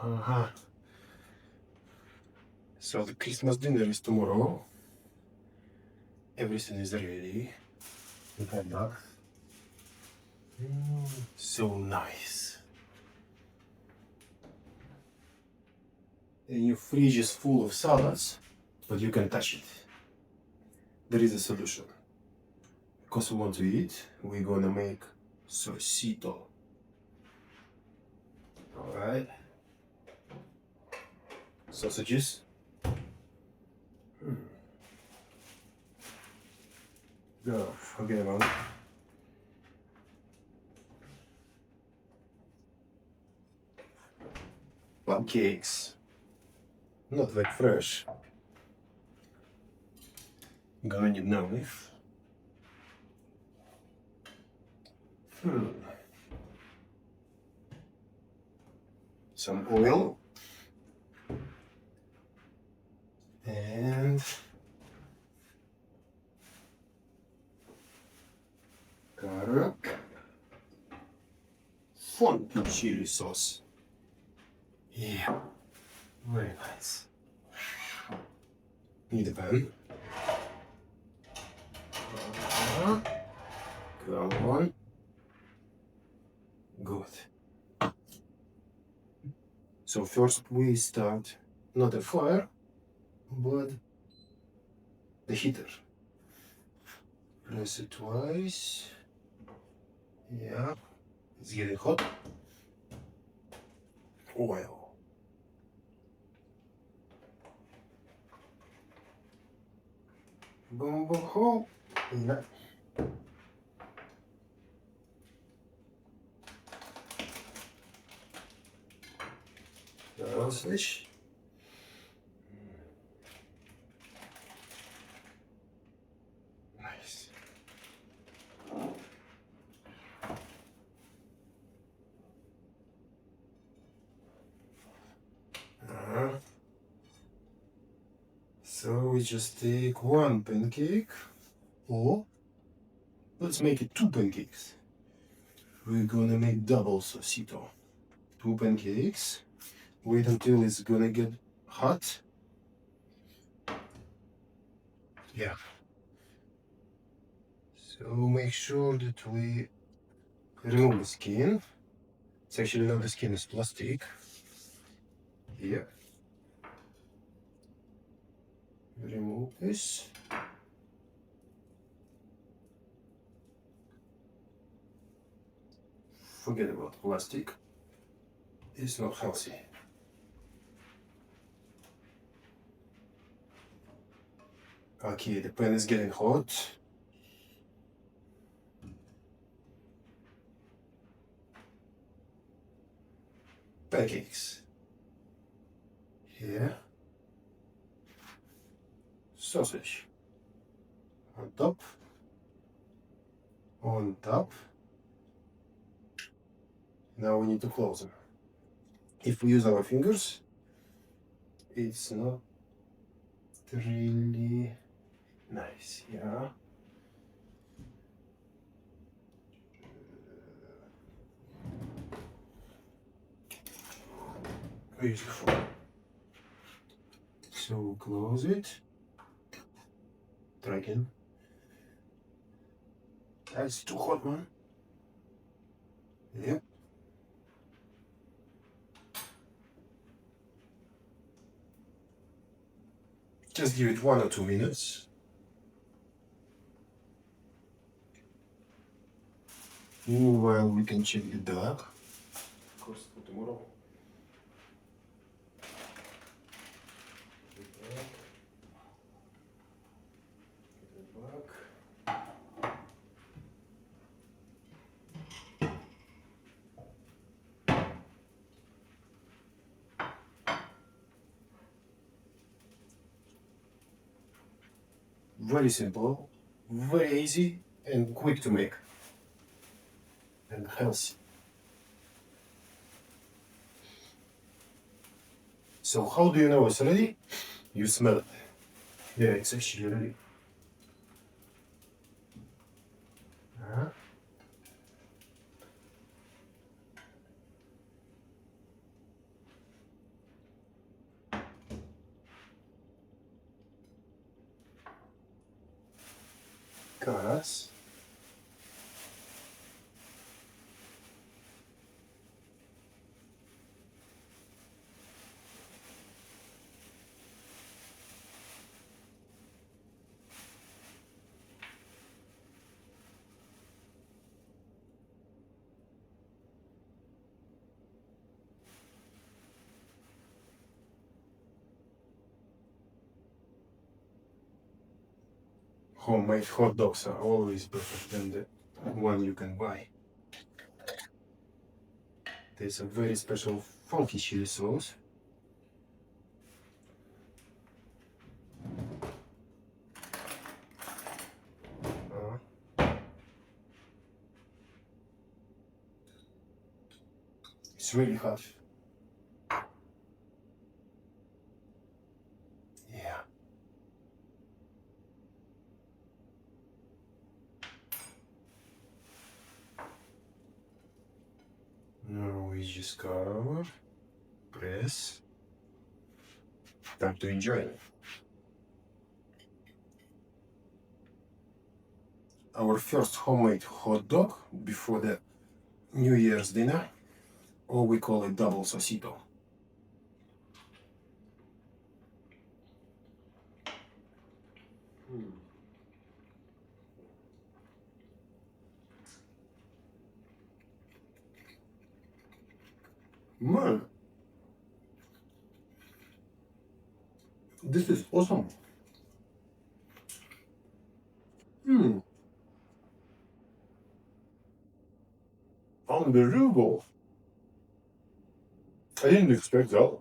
Uh-huh. So the Christmas dinner is tomorrow. Everything is ready. The hotdog. So nice. And your fridge is full of salads, but you can touch it. There is a solution. Because we want to eat, we're gonna make Sosito. Alright. Sausages. No, forget about it. Pancakes. Not like fresh. Gonna need knife. Some oil. And garlic. Fondue chili sauce. Yeah, very nice. Need a pan. Come on. Good. So first we start not a fire, but the heater. Press it twice. Yeah, it's getting hot. Oil. Boom, boom, boom. Yeah. Sausage. Nice. So we just take one pancake, or let's make it two pancakes. We're gonna make double Sosito. Two pancakes. Wait until it's gonna get hot. Yeah. So make sure that we remove the skin. It's actually not the skin, it's plastic. Yeah. Remove this. Forget about plastic. It's not healthy. Okay, the pan is getting hot. Pancakes. Here. Sausage. On top. On top. Now we need to close them. If we use our fingers, it's not really nice, yeah. Beautiful. So close it. Try again. That's too hot, man. Yep. Just give it 1 or 2 minutes. Meanwhile, we can check the dog. Of course, for tomorrow. Very simple, very easy, and quick to make, and healthy. So how do you know it's ready? You smell it. Yeah, it's actually ready. because homemade hot dogs are always better than the one you can buy. There's a very special funky chili sauce. It's really hot. Yeah. Now we just cover, press. Time to enjoy. Our first homemade hot dog before the New Year's dinner, or we call it double Sosito. Man, this is awesome. Unbelievable. I didn't expect that.